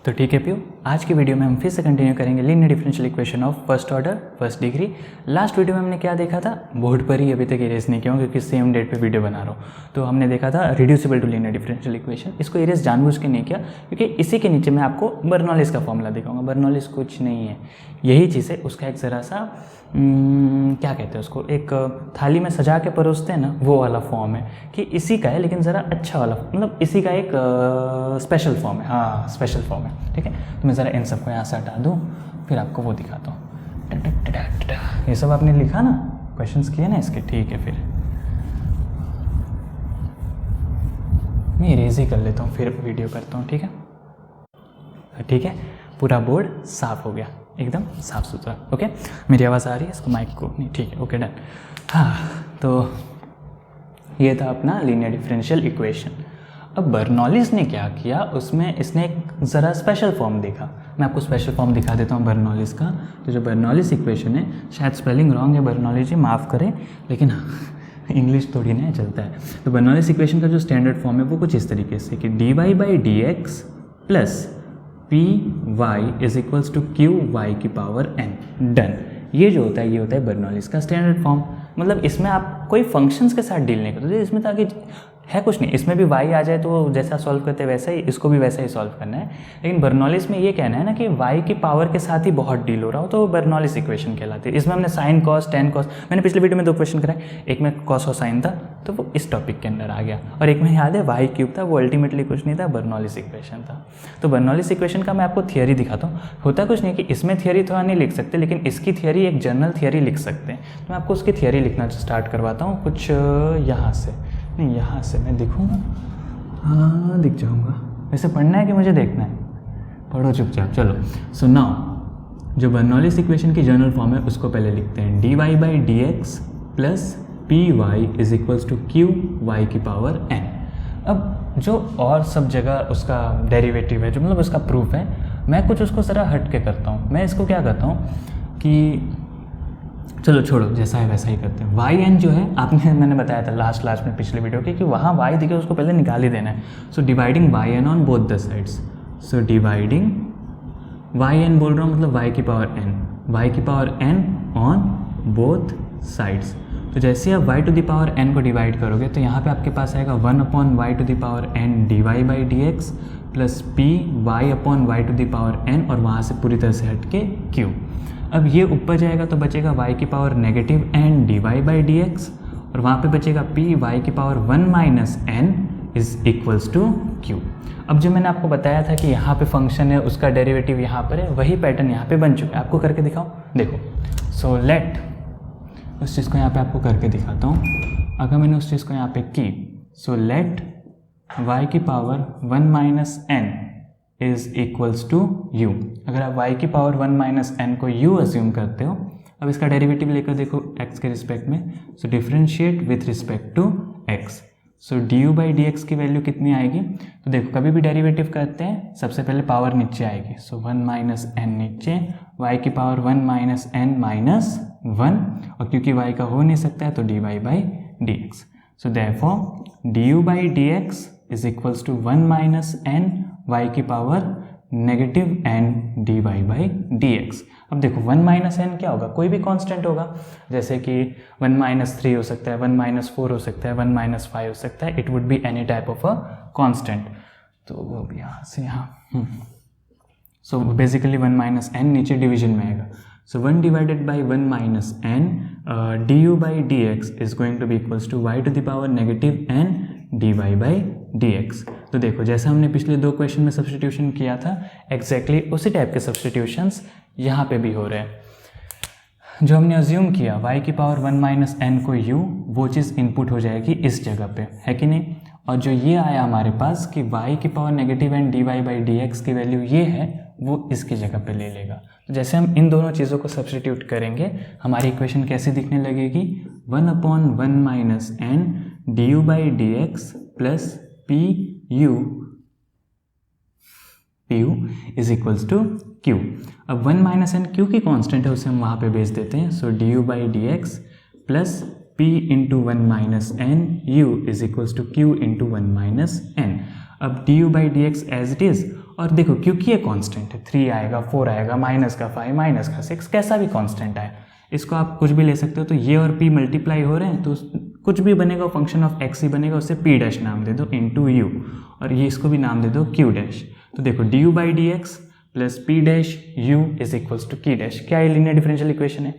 तो ठीक है पियो, आज की वीडियो में हम फिर से कंटिन्यू करेंगे linear differential equation of first order first degree. Last video में हमने क्या देखा था, बोर्ड पर ही अभी तक इरेज नहीं किया हूँ क्योंकि सेम डेट पे वीडियो बना रहा हूँ। तो हमने देखा था reducible to linear differential equation. इसको इरेज जानबूझ के नहीं किया क्योंकि इसी के नीचे मैं आपको बर्नौलीज का फॉर्मूला दिखाऊंगा। बर्नौलीज कुछ नहीं है, यही चीज़ है, उसका एक ज़रा सा क्या कहते हैं उसको, एक थाली में सजा के परोसते हैं ना, वो वाला फॉर्म है कि इसी का है, लेकिन ज़रा अच्छा वाला, मतलब इसी का एक स्पेशल फॉर्म है। हाँ, स्पेशल फॉर्म है। ठीक है, तो मैं ज़रा इन सबको यहाँ से हटा दूँ, फिर आपको वो दिखाता हूँ। ये सब आपने लिखा ना, क्वेश्चंस किए ना इसके, ठीक है। फिर मैं इरेज ही कर लेता हूँ, फिर वीडियो करता हूँ। ठीक है, ठीक है, पूरा बोर्ड साफ़ हो गया, एकदम साफ़ सुथरा। ओके, मेरी आवाज़ आ रही है इसको, माइक को नहीं? ठीक है, ओके, डन। हाँ, तो ये था अपना लीनियर डिफरेंशियल इक्वेशन। अब बर्नौलीज ने क्या किया, उसमें इसने एक ज़रा स्पेशल फॉर्म देखा। मैं आपको स्पेशल फॉर्म दिखा देता हूँ बर्नौलीज का। तो जो बर्नौलीज इक्वेशन है, शायद स्पेलिंग रॉन्ग है, बर्नौलीज जी माफ़ करें, लेकिन इंग्लिश थोड़ी ना चलता है। तो बर्नौलीज इक्वेशन का जो स्टैंडर्ड फॉर्म है वो कुछ इस तरीके से कि dy/dx plus p y is equals to q y की पावर n। डन। ये जो होता है, ये होता है बर्नौलीज का स्टैंडर्ड फॉर्म। मतलब इसमें आप कोई फंक्शंस के साथ डील नहीं करते, इसमें ताकि है कुछ नहीं, इसमें भी y आ जाए तो जैसा सॉल्व करते हैं वैसा ही इसको भी वैसा ही सॉल्व करना है। लेकिन बर्नौलीज में ये कहना है ना कि y की पावर के साथ ही बहुत डील हो रहा हो, तो वो बर्नौलीज इक्वेशन कहलाती है। इसमें हमने साइन कॉस टेन कॉस, मैंने पिछले वीडियो में 2 क्वेश्चन कराए, एक में कॉस और साइन था तो वो इस टॉपिक के अंदर आ गया, और एक में याद है y³ था, वो अल्टीमेटली कुछ नहीं था, बर्नौलीज इक्वेशन था। तो बर्नौलीज इक्वेशन का मैं आपको थियरी दिखाता हूँ। होता कुछ नहीं कि इसमें थियरी थोड़ा नहीं लिख सकते, लेकिन इसकी थियरी एक जनरल थियरी लिख सकते हैं। तो मैं आपको उसकी थियरी लिखना स्टार्ट करवाता हूँ कुछ यहाँ से, नहीं यहाँ से मैं दिखूँगा, हाँ दिख जाऊँगा। वैसे पढ़ना है कि मुझे देखना है? पढ़ो चुपचाप, चलो। सो नाउ जो बर्नौलीज इक्वेशन की जनरल फॉर्म है उसको पहले लिखते हैं, dy/dx plus p y is equals to q y की पावर n। अब जो और सब जगह उसका डेरिवेटिव है, जो मतलब उसका प्रूफ है, मैं कुछ उसको ज़रा हट के करता हूँ। मैं इसको क्या करता हूँ कि चलो छोड़ो, जैसा है वैसा ही करते हैं। yn जो है, मैंने बताया था लास्ट में पिछले वीडियो के कि वहाँ y दिखे उसको पहले निकाल ही देना है। So dividing yn on both the sides, so dividing yn बोल रहा हूँ मतलब y की power n on both sides. तो जैसे आप y to the power n को डिवाइड करोगे तो यहाँ पे आपके पास आएगा 1/y to the power n dy/dx plus p y upon y to the power n, और वहाँ से पूरी तरह से हट के q। अब ये ऊपर जाएगा तो बचेगा y की पावर नेगेटिव n dy/dx, और वहाँ पे बचेगा p y की power 1 - n is equals to q। अब जो मैंने आपको बताया था कि यहाँ पे फंक्शन है, उसका डेरिवेटिव यहाँ पर है, वही पैटर्न यहाँ पे बन चुका है। आपको करके दिखाओ, देखो। सो लेट, उस चीज़ को यहाँ पे आपको करके दिखाता हूँ। अगर मैंने उस चीज़ को यहाँ पे की, सो लेट y की power 1 - n is equals to u। अगर आप y की पावर 1 - n को u अज्यूम करते हो, अब इसका डेरिवेटिव लेकर देखो x के रिस्पेक्ट में, so differentiate with respect to x। So du/dx की वैल्यू कितनी आएगी? तो देखो, कभी भी डेरिवेटिव करते हैं सबसे पहले पावर नीचे आएगी, सो 1 - n नीचे, y की पावर 1 - n माइनस 1, और क्योंकि y का हो नहीं सकता है तो dy/dx। So therefore du/dx is equals to 1 - n y की पावर नेगेटिव n dy/dx। अब देखो 1 - n क्या होगा, कोई भी कांस्टेंट होगा, जैसे कि 1 - 3 हो सकता है, 1 - 4 हो सकता है, 1 - 5 हो सकता है। It would be any type of a constant. तो वो भी यहाँ से यहाँ, सो बेसिकली 1 - n नीचे डिवीजन में आएगा। So 1 divided by 1 - n du/dx is going to be equals to y to the power negative n dy/dx। तो देखो, जैसा हमने पिछले 2 क्वेश्चन में सब्सटीट्यूशन किया था, एग्जैक्टली उसी टाइप के सब्सटीट्यूशंस यहाँ पे भी हो रहे हैं। जो हमने अज्यूम किया y की पावर 1 - n को u, वो चीज़ इनपुट हो जाएगी इस जगह पे, है कि नहीं? और जो ये आया हमारे पास कि y की पावर नेगेटिव n dy/dx की वैल्यू ये है, वो इसकी जगह पे ले लेगा। तो जैसे हम इन दोनों चीज़ों को सब्सटीट्यूट करेंगे, हमारी इक्वेशन कैसे दिखने लगेगी? 1/1 - n du/dx plus pu is equals to q। अब 1 - n q की कांस्टेंट है, उसे हम वहाँ पे भेज देते हैं। So du/dx plus p into 1 - n u is equals to q into 1 - n। अब du/dx एज इट इज़, और देखो क्योंकि ये कांस्टेंट है, 3 आएगा, 4 आएगा, माइनस का 5, माइनस का 6, कैसा भी कांस्टेंट आए, इसको आप कुछ भी ले सकते हो। तो ये और p मल्टीप्लाई हो रहे हैं तो कुछ भी बनेगा, फंक्शन ऑफ x ही बनेगा, उससे p डैश नाम दे दो इंटू u, और ये इसको भी नाम दे दो q डैश। तो देखो du by d x plus p dash u is equals to q dash. क्या ये लीनियर डिफरेंशियल इक्वेशन है?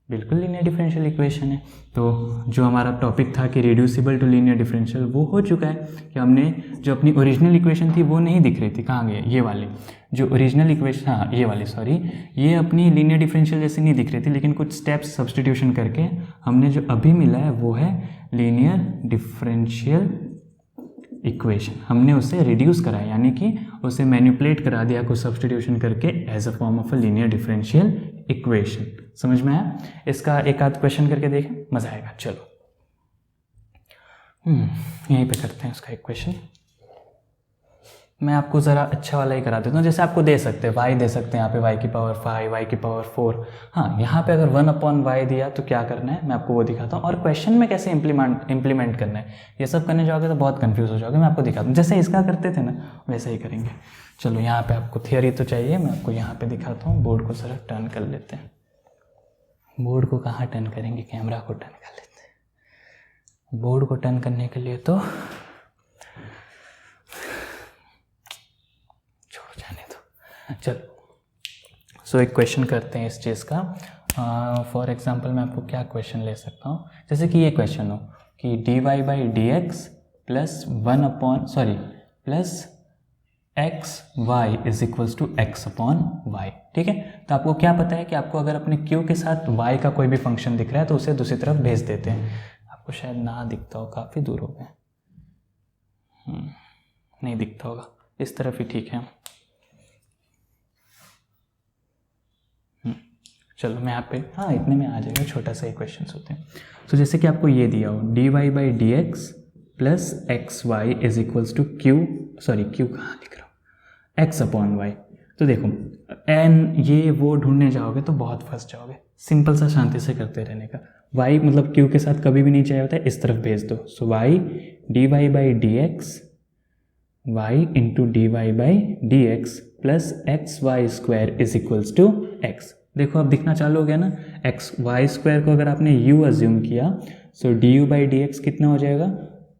बिल्कुल लीनियर डिफरेंशियल इक्वेशन है। तो जो हमारा टॉपिक था कि रिड्यूसिबल टू लीनियर डिफरेंशियल, वो हो चुका है कि हमने जो अपनी ओरिजिनल इक्वेशन थी वो नहीं दिख रही थी, कहाँ गई ये वाली जो ओरिजिनल इक्वेशन, हाँ ये वाली सॉरी, ये अपनी लीनियर डिफरेंशियल जैसे नहीं दिख रही थी, लेकिन कुछ स्टेप्स सब्स्टिट्यूशन करके हमने जो अभी मिला है वो है लीनियर डिफरेंशियल इक्वेशन। हमने उसे रिड्यूस करा, यानी कि उसे मैनिपुलेट करा दिया कुछ सब्स्टिट्यूशन करके as a form of a linear differential equation. समझ में आया? इसका एक आध क्वेश्चन करके देखें, मजा आएगा। चलो यहीं पे करते हैं उसका एक क्वेश्चन। मैं आपको ज़रा अच्छा वाला ही करा देता हूँ। जैसे आपको दे सकते हैं y दे सकते हैं, यहाँ पे y की पावर 5, y की पावर 4। हाँ, यहाँ पे अगर 1/y दिया तो क्या करना है मैं आपको वो दिखाता हूँ, और क्वेश्चन में कैसे इम्प्लीमेंट करना है ये सब करने जाओगे तो बहुत कंफ्यूज हो जाओगे। मैं आपको दिखाता हूँ, जैसे इसका करते थे ना वैसे ही करेंगे। चलो यहाँ पे आपको थियोरी तो चाहिए, मैं आपको यहाँ पे दिखाता हूँ। बोर्ड को ज़रा टर्न कर लेते हैं। बोर्ड को कहाँ टर्न करेंगे? कैमरा को टर्न कर लेते हैं। बोर्ड को टर्न करने के लिए तो चलो सो एक क्वेश्चन करते हैं इस चीज़ का। फॉर एग्जांपल मैं आपको क्या क्वेश्चन ले सकता हूँ, जैसे कि ये क्वेश्चन हो कि dy by d x plus plus x y is equals to x upon y. ठीक है, तो आपको क्या पता है कि आपको अगर अपने q के साथ y का कोई भी फंक्शन दिख रहा है तो उसे दूसरी तरफ भेज देते हैं। आपको शायद ना दिखता हो, काफ़ी दूर हो गए, नहीं दिखता होगा, इस तरफ ही ठीक है। चलो मैं यहाँ पे, हाँ इतने में आ जाएगा, छोटा सा ही क्वेश्चन होते हैं। तो जैसे कि आपको ये दिया हो dy by d x plus x y is equals to q कहाँ लिख रहा हूँ, एक्स अपॉन वाई। तो देखो एन ये वो ढूंढने जाओगे तो बहुत फंस जाओगे, सिंपल सा शांति से करते रहने का। y मतलब q के साथ कभी भी नहीं चाहिए होता है, इस तरफ भेज दो। So y dy by d x y into d y by d x plus x y square is equals to x. देखो अब दिखना चालू हो गया ना, एक्स वाई स्क्वायर को अगर आपने u अज्यूम किया so d u by d x कितना हो जाएगा,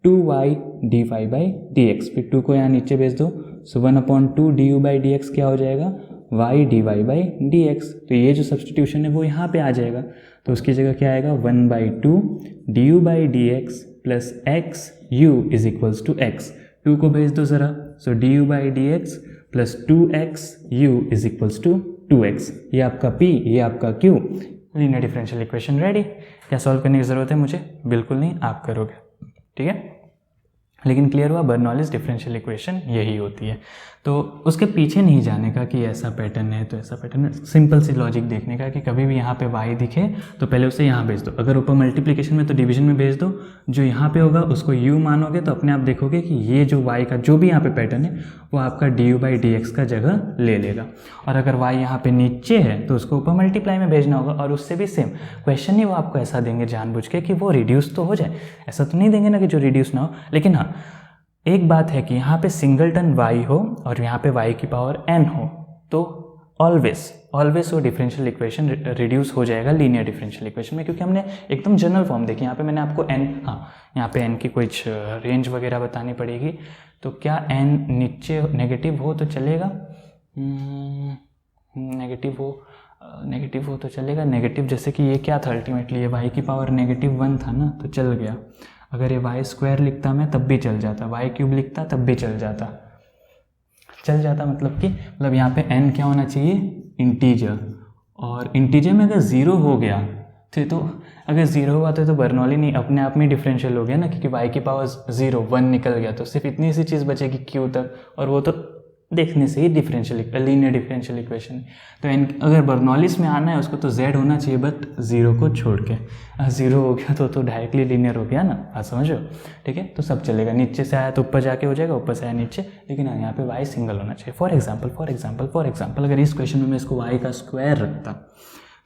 2y d y by d x. फिर 2 को यहाँ नीचे भेज दो, so 1/2 d u by d x क्या हो जाएगा, y d y by d x. तो ये जो सब्स्टिट्यूशन है वो यहाँ पे आ जाएगा, तो उसकी जगह क्या आएगा 1/2 d u by d x plus x u is equals to x. 2 को भेज दो ज़रा, so d u by d x plus 2x u is equals to 2x। ये आपका p, ये आपका q। Linear differential equation ready. क्या solve करने की ज़रूरत है मुझे? बिल्कुल नहीं, आप करोगे। ठीक है, लेकिन क्लियर हुआ, बर्नौलीज डिफरेंशियल इक्वेशन यही होती है। तो उसके पीछे नहीं जाने का कि ऐसा पैटर्न है तो ऐसा पैटर्न है, सिंपल सी लॉजिक देखने का कि कभी भी यहाँ पे y दिखे तो पहले उसे यहाँ भेज दो। अगर ऊपर मल्टीप्लिकेशन में तो डिवीजन में भेज दो, जो यहाँ पे होगा उसको u मानोगे तो अपने आप देखोगे कि ये जो y का जो भी यहाँ पे पैटर्न है वो आपका D u by d x का जगह ले लेगा। और अगर y यहाँ पे नीचे है तो उसको ऊपर मल्टीप्लाई में भेजना होगा, और उससे भी सेम क्वेश्चन ही वो आपको ऐसा देंगे जानबूझ के कि वो रिड्यूस तो हो जाए। ऐसा तो नहीं देंगे ना कि जो रिड्यूस ना हो, लेकिन हाँ एक बात है कि यहाँ पे सिंगलटन y हो और यहाँ पे y की पावर n हो तो ऑलवेज वो डिफरेंशियल इक्वेशन रिड्यूस हो जाएगा लीनियर डिफरेंशियल इक्वेशन में, क्योंकि हमने एकदम जनरल फॉर्म देखी। यहाँ पे मैंने आपको n, हाँ यहाँ पे n की कुछ रेंज वगैरह बतानी पड़ेगी। तो क्या n नीचे नेगेटिव हो तो चलेगा, नेगेटिव हो तो चलेगा। नेगेटिव जैसे कि ये क्या था, अल्टीमेटली ये y की पावर -1 था ना, तो चल गया। अगर ये वाई स्क्वायर लिखता मैं तब भी चल जाता, वाई क्यूब लिखता तब भी चल जाता मतलब यहाँ पे n क्या होना चाहिए, इंटीजर। और इंटीजर में अगर 0 हो गया तो अगर 0 हुआ तो बर्नौली नहीं अपने आप में डिफरेंशियल हो गया ना, क्योंकि y की पावर 0 1 निकल गया तो सिर्फ इतनी सी चीज़ बचेगी q तक, और वो तो देखने से ही लीनियर डिफरेंशियल इक्वेशन। तो अगर बर्नौलिस में आना है उसको तो z होना चाहिए, बट 0 को छोड़ के 0 हो गया तो डायरेक्टली लीनियर हो गया ना, बात समझो। ठीक है, तो सब चलेगा, नीचे से आया तो ऊपर जाके हो जाएगा, ऊपर से आया नीचे, लेकिन यहाँ पे y सिंगल होना चाहिए। फॉर एग्जाम्पल अगर इस क्वेश्चन में मैं इसको y का स्क्वायर रखता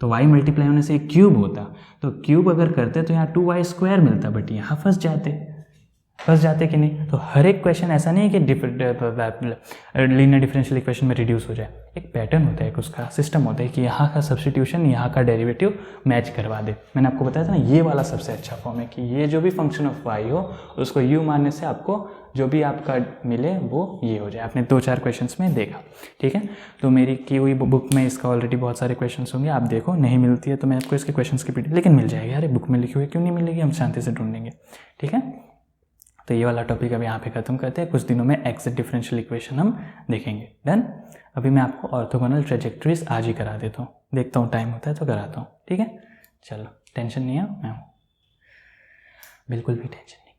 तो y मल्टीप्लाई होने से क्यूब होता, तो क्यूब अगर करते तो यहाँ 2y स्क्वायर मिलता, बट यहाँ फंस जाते। फंस जाते कि नहीं। तो हर एक क्वेश्चन ऐसा नहीं है कि लीनियर डिफरेंशियल इक्वेशन में रिड्यूस हो जाए, एक पैटर्न होता है, एक उसका सिस्टम होता है कि यहाँ का सब्स्टिट्यूशन यहाँ का डेरिवेटिव मैच करवा दे। मैंने आपको बताया था ना, ये वाला सबसे अच्छा फॉर्म है कि ये जो भी फंक्शन ऑफ वाई हो उसको यू मानने से आपको जो भी आपका मिले वो ये हो जाए। आपने 2-4 क्वेश्चंस में देखा, ठीक है। तो मेरी की हुई बुक में इसका ऑलरेडी बहुत सारे क्वेश्चंस होंगे, आप देखो। नहीं मिलती है तो मैं आपको इसके क्वेश्चंस की पीडी, लेकिन मिल जाएगी। अरे बुक में लिखी हुई क्यों नहीं मिलेगी, हम शांति से ढूंढेंगे, ठीक है। तो ये वाला टॉपिक अभी यहाँ पे खत्म करते हैं। कुछ दिनों में एग्जैक्ट डिफरेंशियल इक्वेशन हम देखेंगे। डन। अभी मैं आपको ऑर्थोगोनल ट्रेजेक्टरीज आज ही करा देता हूँ, देखता हूँ टाइम होता है तो कराता हूँ, ठीक है। चलो, टेंशन नहीं है, मैं हूँ, बिल्कुल भी टेंशन नहीं।